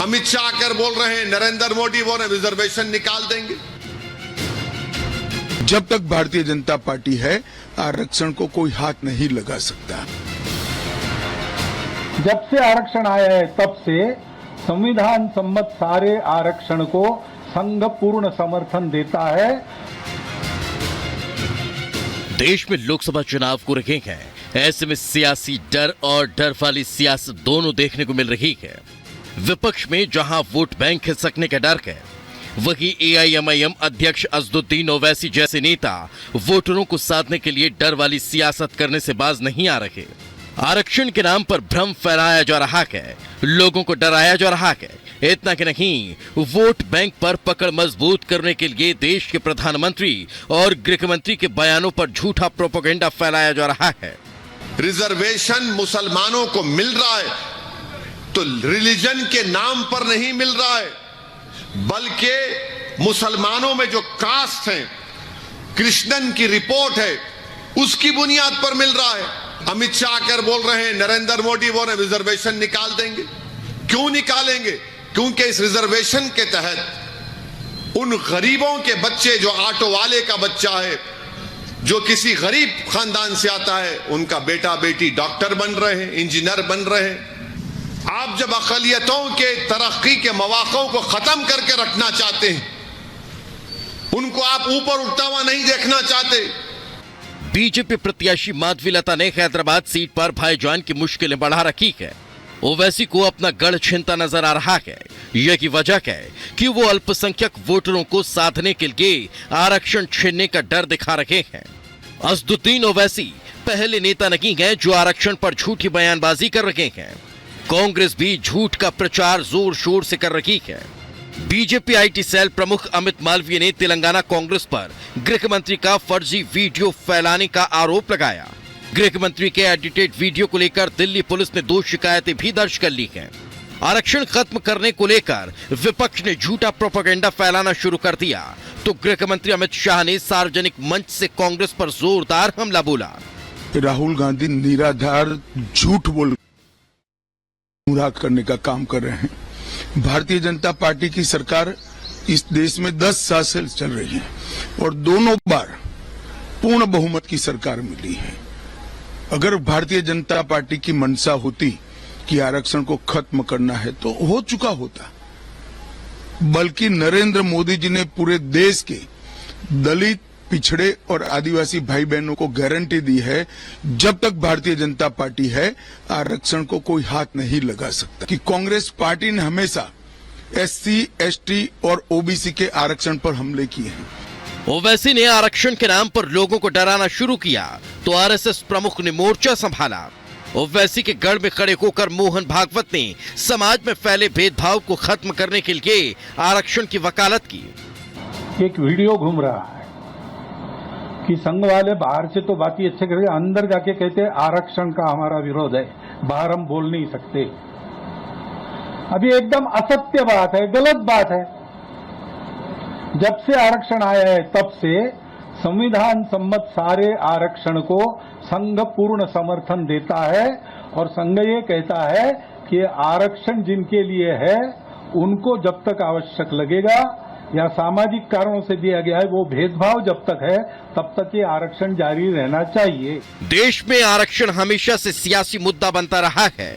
अमित शाह आकर बोल रहे हैं नरेंद्र मोदी वो रिजर्वेशन निकाल देंगे। जब तक भारतीय जनता पार्टी है आरक्षण को कोई हाथ नहीं लगा सकता। जब से आरक्षण आया है तब से संविधान सम्मत सारे आरक्षण को संघ पूर्ण समर्थन देता है। देश में लोकसभा चुनाव को रखे हैं, ऐसे में सियासी डर और डर वाली सियासत दोनों देखने को मिल रही है। विपक्ष में जहां वोट बैंक खिसकने का डर है, वहीं एआईएमआईएम अध्यक्ष असदुद्दीन ओवैसी जैसे नेता वोटरों को साधने के लिए डर वाली सियासत करने से बाज नहीं आ रहे। आरक्षण के नाम पर भ्रम फैलाया जा रहा है, लोगों को डराया जा रहा है। इतना कि नहीं, वोट बैंक पर पकड़ मजबूत करने के लिए देश के प्रधानमंत्री और गृह मंत्री के बयानों पर झूठा प्रोपेगेंडा फैलाया जा रहा है। रिजर्वेशन मुसलमानों को मिल रहा है तो रिलीजन के नाम पर नहीं मिल रहा है, बल्कि मुसलमानों में जो कास्ट है, कृष्णन की रिपोर्ट है, उसकी बुनियाद पर मिल रहा है। अमित शाह आकर बोल रहे हैं नरेंद्र मोदी वो रिजर्वेशन निकाल देंगे। क्यों निकालेंगे? क्योंकि इस रिजर्वेशन के तहत उन गरीबों के बच्चे, जो ऑटो वाले का बच्चा है, जो किसी गरीब खानदान से आता है, उनका बेटा बेटी डॉक्टर बन रहे हैं, इंजीनियर बन रहे हैं। आप जब अक़लियतों के तरक्की के मौक़ों को खत्म करके रखना चाहते हैं, उनको आप ऊपर उठता हुआ नहीं देखना चाहते। बीजेपी प्रत्याशी माधवीलता ने हैदराबाद सीट पर भाईजान की मुश्किलें बढ़ा रखी है। ओवैसी को अपना गढ़ छिनता नजर आ रहा है। यही वजह है कि वो अल्पसंख्यक वोटरों को साधने के लिए आरक्षण छीनने का डर दिखा रहे हैं। असदुद्दीन ओवैसी पहले नेता नहीं हैं जो आरक्षण पर झूठी बयानबाजी कर रहे हैं। कांग्रेस भी झूठ का प्रचार जोर शोर से कर रही है। बीजेपी आईटी सेल प्रमुख अमित मालवीय ने तेलंगाना कांग्रेस पर गृह मंत्री का फर्जी वीडियो फैलाने का आरोप लगाया। गृह मंत्री के एडिटेड वीडियो को लेकर दिल्ली पुलिस ने 2 शिकायतें भी दर्ज कर ली हैं। आरक्षण खत्म करने को लेकर विपक्ष ने झूठा प्रोपेगेंडा फैलाना शुरू कर दिया तो गृह मंत्री अमित शाह ने सार्वजनिक मंच से कांग्रेस पर जोरदार हमला बोला। राहुल गांधी निराधार झूठ बोल गुमराह करने का काम कर रहे हैं। भारतीय जनता पार्टी की सरकार इस देश में 10 साल से चल रही है और दोनों बार पूर्ण बहुमत की सरकार मिली है। अगर भारतीय जनता पार्टी की मंशा होती कि आरक्षण को खत्म करना है तो हो चुका होता, बल्कि नरेंद्र मोदी जी ने पूरे देश के दलित, पिछड़े और आदिवासी भाई बहनों को गारंटी दी है, जब तक भारतीय जनता पार्टी है आरक्षण को कोई हाथ नहीं लगा सकता। कि कांग्रेस पार्टी ने हमेशा एससी, एसटी और ओबीसी के आरक्षण पर हमले किए हैं। ओवैसी ने आरक्षण के नाम पर लोगों को डराना शुरू किया तो आरएसएस प्रमुख ने मोर्चा संभाला। ओवैसी के गढ़ में खड़े होकर मोहन भागवत ने समाज में फैले भेदभाव को खत्म करने के लिए आरक्षण की वकालत की। एक वीडियो घूम रहा है कि संघ वाले बाहर से तो बात ही अच्छे करके अंदर जाके कहते हैं आरक्षण का हमारा विरोध है, बाहर हम बोल नहीं सकते। अभी एकदम असत्य बात है, गलत बात है। जब से आरक्षण आया है तब से संविधान सम्मत सारे आरक्षण को संघ पूर्ण समर्थन देता है और संघ ये कहता है कि आरक्षण जिनके लिए है उनको जब तक आवश्यक लगेगा या सामाजिक कारणों से दिया गया है, वो भेदभाव जब तक है तब तक ये आरक्षण जारी रहना चाहिए। देश में आरक्षण हमेशा से सियासी मुद्दा बनता रहा है।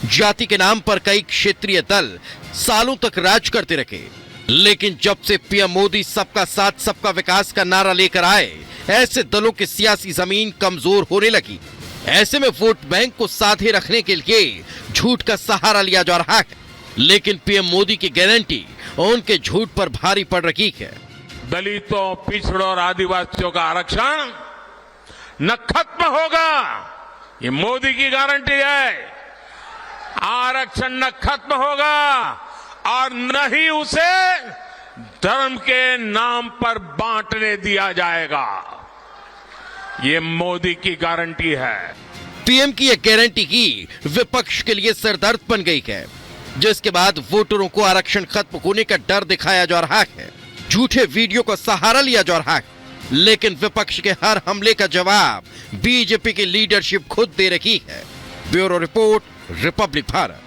जाति के नाम पर कई क्षेत्रीय दल सालों तक राज करते रहे, लेकिन जब से पीएम मोदी सबका साथ सबका विकास का नारा लेकर आए, ऐसे दलों की सियासी जमीन कमजोर होने लगी। ऐसे में वोट बैंक को साधे रखने के लिए झूठ का सहारा लिया जा रहा है, लेकिन पीएम मोदी की गारंटी उनके झूठ पर भारी पड़ रही है। दलितों, पिछड़ों और आदिवासियों का आरक्षण न खत्म होगा, ये मोदी की गारंटी है। आरक्षण न खत्म होगा और न ही उसे धर्म के नाम पर बांटने दिया जाएगा, ये मोदी की गारंटी है। पीएम की यह गारंटी की विपक्ष के लिए सिरदर्द बन गई है, जिसके बाद वोटरों को आरक्षण खत्म होने का डर दिखाया जा रहा है, झूठे वीडियो का सहारा लिया जा रहा है। लेकिन विपक्ष के हर हमले का जवाब बीजेपी की लीडरशिप खुद दे रही है। Bureau report, republic Bharat.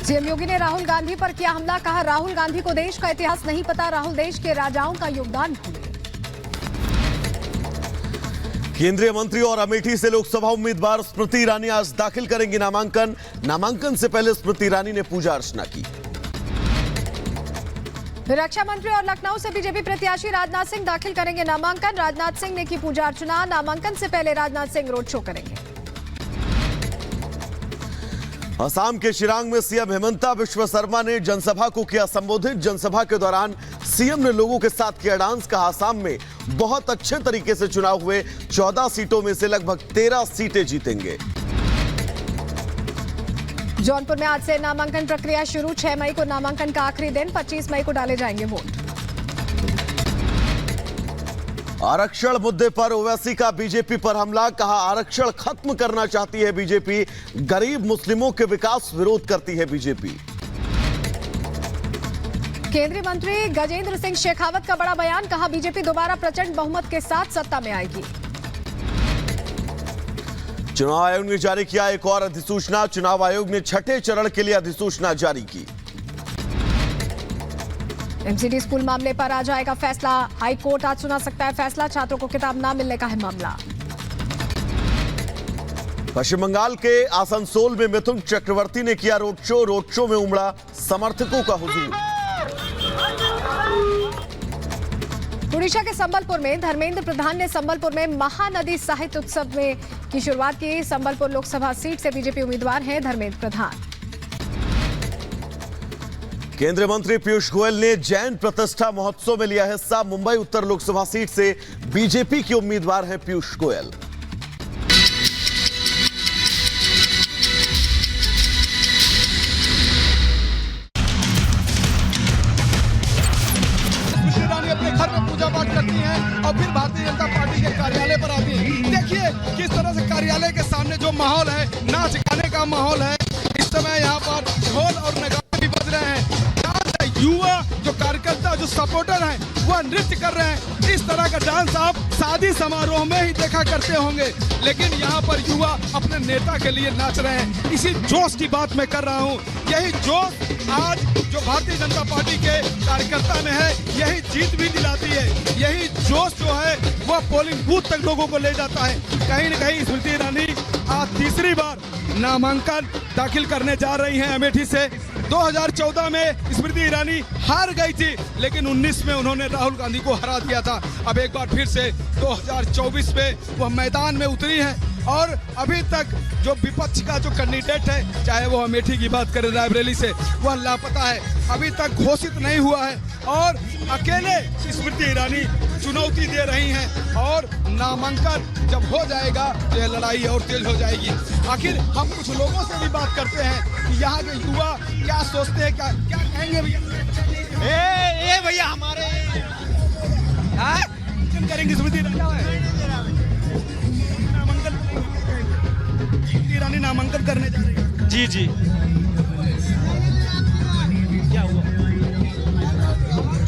CM Yogi ने राहुल गांधी पर किया हमला, कहा राहुल गांधी को देश का इतिहास नहीं पता, राहुल देश के राजाओं का योगदान भूले। केंद्रीय मंत्री और अमेठी से लोकसभा उम्मीदवार स्मृति ईरानी आज दाखिल करेंगी नामांकन। नामांकन से पहले स्मृति ईरानी ने पूजा अर्चना की। रक्षा मंत्री और लखनऊ से बीजेपी प्रत्याशी राजनाथ सिंह दाखिल करेंगे नामांकन। राजनाथ सिंह ने की पूजा अर्चना। नामांकन से पहले राजनाथ सिंह रोड शो करेंगे। असम के शिलांग में सीएम हेमंता बिश्व शर्मा ने जनसभा को किया संबोधित। जनसभा के दौरान सीएम ने लोगों के साथ किया डांस। कहा असम में बहुत अच्छे तरीके से चुनाव हुए, 14 सीटों में से लगभग 13 सीटें जीतेंगे। जौनपुर में आज से नामांकन प्रक्रिया शुरू। 6 मई को नामांकन का आखिरी दिन, 25 मई को डाले जाएंगे वोट। आरक्षण मुद्दे पर ओवैसी का बीजेपी पर हमला। कहा आरक्षण खत्म करना चाहती है बीजेपी, गरीब मुस्लिमों के विकास विरोध करती है बीजेपी। केंद्रीय मंत्री गजेंद्र सिंह शेखावत का बड़ा बयान। कहा बीजेपी दोबारा प्रचंड बहुमत के साथ सत्ता में आएगी। चुनाव आयोग ने जारी किया एक और अधिसूचना। चुनाव आयोग ने 6ठे चरण के लिए अधिसूचना जारी की। एमसीडी स्कूल मामले पर आ जाएगा फैसला। हाई कोर्ट आज सुना सकता है फैसला। छात्रों को किताब ना मिलने का है मामला। पश्चिम बंगाल के आसनसोल में मिथुन चक्रवर्ती ने किया रोड शो। रोड शो में उमड़ा समर्थकों का हुजूम। उड़ीसा के संबलपुर में धर्मेंद्र प्रधान ने संबलपुर में महानदी साहित्य उत्सव में की शुरुआत की। संबलपुर लोकसभा सीट से बीजेपी उम्मीदवार हैं धर्मेंद्र प्रधान। केंद्रीय मंत्री पीयूष गोयल ने जैन प्रतिष्ठा महोत्सव में लिया हिस्सा। मुंबई उत्तर लोकसभा सीट से बीजेपी के उम्मीदवार हैं पीयूष गोयल। अपने घर में पूजा पाठ करती हैं और फिर भारतीय जनता पार्टी के कार्यालय पर आती हैं। देखिए किस तरह से कार्यालय के सामने जो माहौल है, नाच गाने का माहौल है। इस समय यहाँ पर ढोल और नगाड़े भी बज रहे हैं। युवा जो कार्यकर्ता जो सपोर्टर हैं वह नृत्य कर रहे हैं। इस तरह का डांस आप शादी समारोह में ही देखा करते होंगे, लेकिन यहाँ पर युवा अपने नेता के लिए नाच रहे हैं। इसी जोश की बात मैं कर रहा हूँ। यही जोश आज जो भारतीय जनता पार्टी के कार्यकर्ता में है, यही जीत भी दिलाती है। यही जोश जो है वह पोलिंग बूथ तक लोगों को ले जाता है। कहीं न कहीं स्मृति ईरानी आज तीसरी बार नामांकन दाखिल करने जा रही हैं अमेठी से। 2014 में स्मृति ईरानी हार गई थी, लेकिन 19 में उन्होंने राहुल गांधी को हरा दिया था। अब एक बार फिर से 2024 में वह मैदान में उतरी है और अभी तक जो विपक्ष का जो कैंडिडेट है, चाहे वो अमेठी की बात करें रायबरेली से, वह लापता है, अभी तक घोषित नहीं हुआ है और अकेले स्मृति ईरानी चुनौती दे रही हैं और नामांकन जब हो जाएगा तो यह लड़ाई और तेज हो जाएगी। आखिर हम कुछ लोगों से भी बात करते हैं कि यहाँ के युवा क्या सोचते हैं, क्या कहेंगे भैया? भैया हमारे करेंगे स्मृति ईरानी नामांकन करने जा रही है। जी जी क्या हुआ?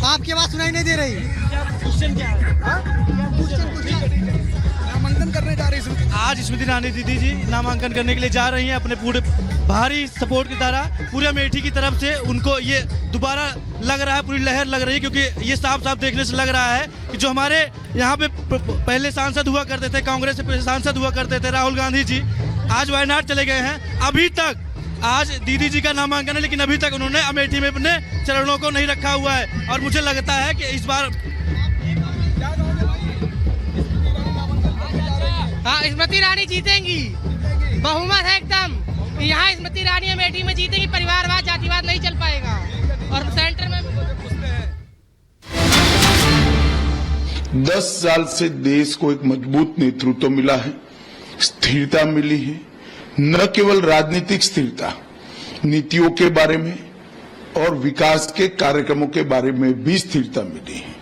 आपकी आवाज सुनाई नहीं दे रही। क्वेश्चन क्या है? नामांकन करने जा रही है आज स्मृति ईरानी दीदी जी नामांकन करने के लिए जा रही हैं। अपने पूरे भारी सपोर्ट की तरह पूरे अमेठी की तरफ से उनको ये दोबारा लग रहा है, पूरी लहर लग रही है, क्योंकि ये साफ साफ देखने से लग रहा है कि जो हमारे यहाँ पे पहले सांसद हुआ करते थे, कांग्रेस से सांसद हुआ करते थे राहुल गांधी जी, आज वायनाड चले गए हैं। अभी तक आज दीदी जी का नामांकन है, लेकिन अभी तक उन्होंने अमेठी में अपने चरणों को नहीं रखा हुआ है और मुझे लगता है कि इस बार स्मृति ईरानी जीतेंगी। बहुमत है एकदम। यहाँ स्मृति ईरानी अमेठी में जीतेगी। परिवारवाद जातिवाद नहीं चल पाएगा और सेंटर में 10 साल से देश को एक मजबूत नेतृत्व मिला है, स्थिरता मिली है। न केवल राजनीतिक स्थिरता, नीतियों के बारे में और विकास के कार्यक्रमों के बारे में भी स्थिरता मिली है।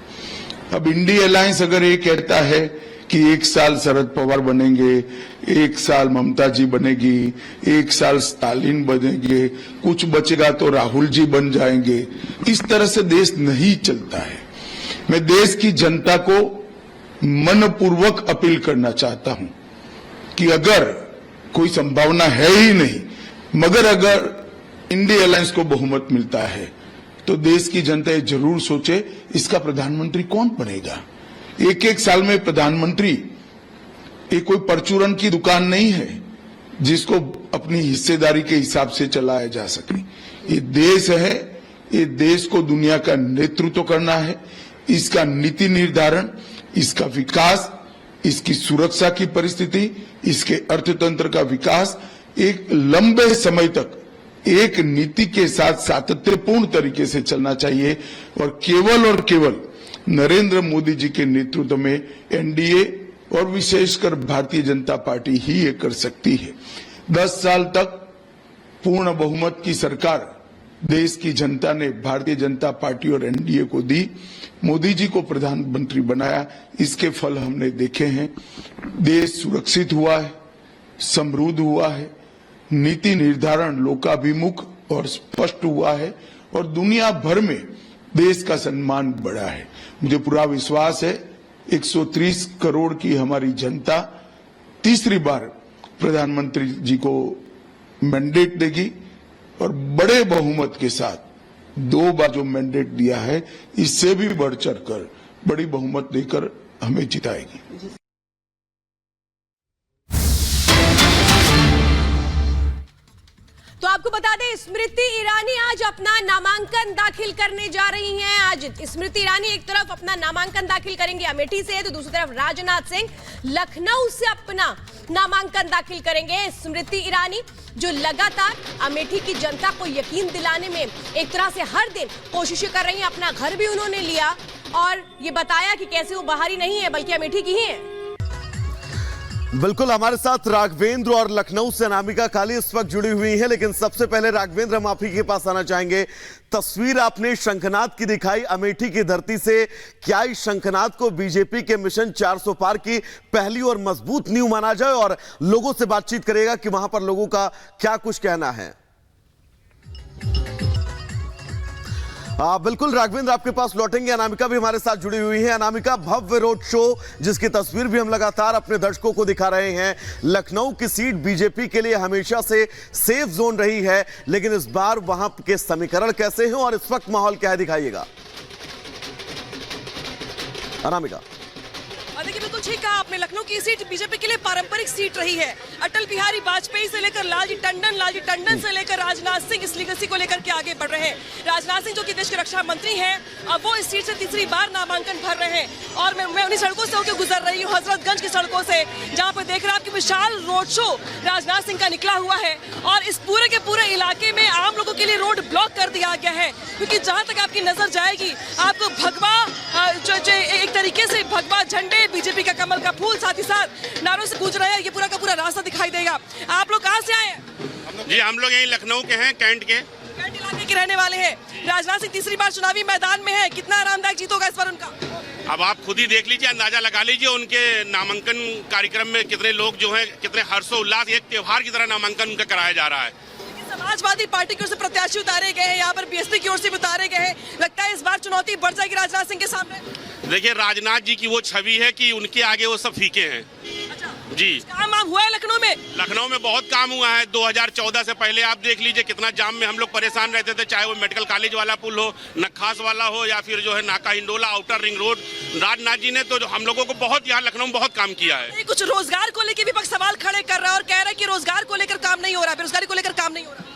अब इंडिया अलायंस अगर ये कहता है कि 1 साल शरद पवार बनेंगे, 1 साल ममता जी बनेगी, 1 साल स्टालिन बनेंगे, कुछ बचेगा तो राहुल जी बन जाएंगे, इस तरह से देश नहीं चलता है। मैं देश की जनता को मनपूर्वक अपील करना चाहता हूं कि अगर कोई संभावना है ही नहीं, मगर अगर इंडिया अलायंस को बहुमत मिलता है तो देश की जनता ये जरूर सोचे इसका प्रधानमंत्री कौन बनेगा। एक एक साल में प्रधानमंत्री ये कोई परचूरन की दुकान नहीं है जिसको अपनी हिस्सेदारी के हिसाब से चलाया जा सके। ये देश है, ये देश को दुनिया का नेतृत्व करना है। इसका नीति निर्धारण, इसका विकास, इसकी सुरक्षा की परिस्थिति, इसके अर्थतंत्र का विकास एक लंबे समय तक एक नीति के साथ सातत्यपूर्ण तरीके से चलना चाहिए और केवल नरेंद्र मोदी जी के नेतृत्व में एनडीए और विशेषकर भारतीय जनता पार्टी ही ये कर सकती है। 10 साल तक पूर्ण बहुमत की सरकार देश की जनता ने भारतीय जनता पार्टी और एनडीए को दी। मोदी जी को प्रधानमंत्री बनाया, इसके फल हमने देखे हैं। देश सुरक्षित हुआ है, समृद्ध हुआ है, नीति निर्धारण लोकाभिमुख और स्पष्ट हुआ है और दुनिया भर में देश का सम्मान बढ़ा है। मुझे पूरा विश्वास है 130 करोड़ की हमारी जनता तीसरी बार प्रधानमंत्री जी को मैंडेट देगी और बड़े बहुमत के साथ 2 बार जो मैंडेट दिया है इससे भी बढ़ चढ़कर बड़ी बहुमत देकर हमें जिताएगी। तो आपको बता दें, स्मृति ईरानी आज अपना नामांकन दाखिल करने जा रही हैं। आज स्मृति ईरानी एक तरफ अपना नामांकन दाखिल करेंगे अमेठी से, तो दूसरी तरफ राजनाथ सिंह लखनऊ से अपना नामांकन दाखिल करेंगे। स्मृति ईरानी जो लगातार अमेठी की जनता को यकीन दिलाने में एक तरह से हर दिन कोशिशें कर रही हैं। अपना घर भी उन्होंने लिया और ये बताया कि कैसे वो बाहरी नहीं है बल्कि अमेठी की ही है। बिल्कुल, हमारे साथ राघवेंद्र और लखनऊ से अनामिका काली इस वक्त जुड़ी हुई हैं, लेकिन सबसे पहले राघवेंद्र हम आप ही के पास आना चाहेंगे। तस्वीर आपने शंखनाद की दिखाई अमेठी की धरती से, क्या इस शंखनाद को बीजेपी के मिशन 400 पार की पहली और मजबूत नींव माना जाए और लोगों से बातचीत करेगा कि वहां पर लोगों का क्या कुछ कहना है। बिल्कुल राघवेंद्र, आपके पास लौटेंगे। अनामिका भी हमारे साथ जुड़ी हुई है। अनामिका, भव्य रोड शो जिसकी तस्वीर भी हम लगातार अपने दर्शकों को दिखा रहे हैं। लखनऊ की सीट बीजेपी के लिए हमेशा से सेफ जोन रही है, लेकिन इस बार वहां के समीकरण कैसे हैं और इस वक्त माहौल क्या है, दिखाइएगा अनामिका। देखिए, बिल्कुल ठीक कहा आपने, लखनऊ की सीट बीजेपी के लिए पारंपरिक सीट रही है। अटल बिहारी वाजपेयी से लेकर लालजी टंडन से लेकर राजनाथ सिंह इस लीगेसी को लेकर के आगे बढ़ रहे हैं। राजनाथ सिंह जो कि देश के रक्षा मंत्री हैं, अब वो इस सीट से तीसरी बार नामांकन भर रहे हैं और मैं उन्हीं सड़कों से होकर गुजर रही हूँ, हजरतगंज की सड़कों से, जहाँ पर देख रहे हैं आपकी विशाल रोड शो राजनाथ सिंह का निकला हुआ है और इस पूरे के पूरे इलाके में आम लोगों के लिए रोड ब्लॉक कर दिया गया है, क्योंकि जहाँ तक आपकी नजर जाएगी आपको भगवा जो एक तरीके से भगवा झंडे, बीजेपी का कमल का फूल, साथ ही साथ नारों से गूंज रहे हैं। ये पूरा का पूरा रास्ता दिखाई देगा। आप लोग कहाँ से आए हैं? जी, हम लोग यहीं लखनऊ के हैं, कैंट इलाके के रहने वाले हैं। राजनाथ सिंह तीसरी बार चुनावी मैदान में है, कितना आरामदायक जीत होगा इस बार उनका? अब आप खुद ही देख लीजिए, अंदाजा लगा लीजिए उनके नामांकन कार्यक्रम में कितने लोग जो हैं, कितने हर्षोल्लास, एक त्योहार की तरह नामांकन उनका कराया जा रहा है। समाजवादी पार्टी की ओर से प्रत्याशी उतारे गए हैं, यहाँ पर बीएसपी की ओर से भी उतारे गए हैं। लगता है इस बार चुनौती बढ़ जाएगी राजनाथ सिंह के सामने। देखिए, राजनाथ जी की वो छवि है कि उनके आगे वो सब फीके हैं। जी, काम हुआ है लखनऊ में? लखनऊ में बहुत काम हुआ है। 2014 से पहले आप देख लीजिए कितना जाम में हम लोग परेशान रहते थे, चाहे वो मेडिकल कॉलेज वाला पुल हो, नखास वाला हो, या फिर जो है Naka Hindola outer ring road. Rajnath ji ने तो हम लोगों को बहुत यहाँ लखनऊ में बहुत काम किया है। कुछ रोजगार को लेकर विपक्ष सवाल खड़े कर रहा है और कह रहा है कि रोजगार को लेकर काम नहीं हो रहा, बेरोजगारी को लेकर काम नहीं हो रहा।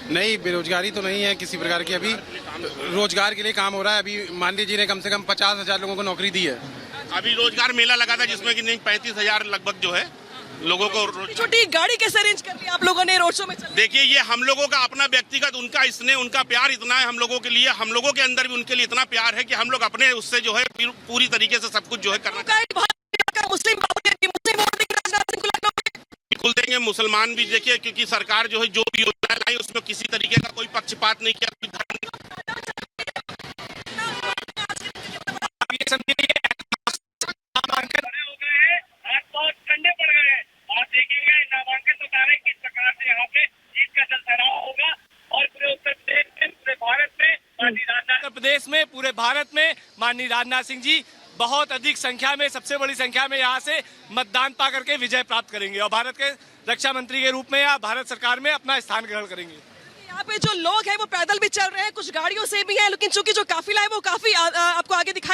नहीं, बेरोजगारी तो नहीं है किसी प्रकार की, अभी रोजगार के लिए काम हो रहा है। अभी मांडी जी ने कम से कम 50,000 लोगों को नौकरी दी है। अभी रोजगार मेला लगा था जिसमें कि नहीं 35,000 लगभग जो है लोगों को। छोटी गाड़ी कैसे अरेंज कर ली आप लोगों ने रोड शो में? देखिए, ये हम लोगों का अपना व्यक्तिगत, उनका स्नेह, उनका प्यार इतना है हम लोगों के लिए, हम लोगों के अंदर भी उनके लिए इतना प्यार है कि हम लोग अपने उससे जो है पूरी तरीके से सब कुछ जो है करना। मुस्लिम बिल्कुल देंगे, मुसलमान भी देखिए, क्योंकि सरकार जो है जो भी योजना लाई उसमें किसी तरीके का कोई पक्षपात नहीं किया। ठंडे पड़ गए हैं और देखेंगे नामांकन तो सारे किस प्रकार से यहाँ पे जीत का जलसराव होगा और पूरे उत्तर प्रदेश में, पूरे भारत में पूरे भारत में माननीय राजनाथ सिंह जी बहुत अधिक संख्या में, सबसे बड़ी संख्या में यहाँ से मतदान पा करके विजय प्राप्त करेंगे और भारत के रक्षा मंत्री के रूप में या भारत सरकार में अपना स्थान ग्रहण करेंगे। यहाँ पे जो लोग हैं वो पैदल भी चल रहे हैं, कुछ गाड़ियों से भी हैं, लेकिन चूंकि जो काफिला है वो काफी आपको आगे दिखाई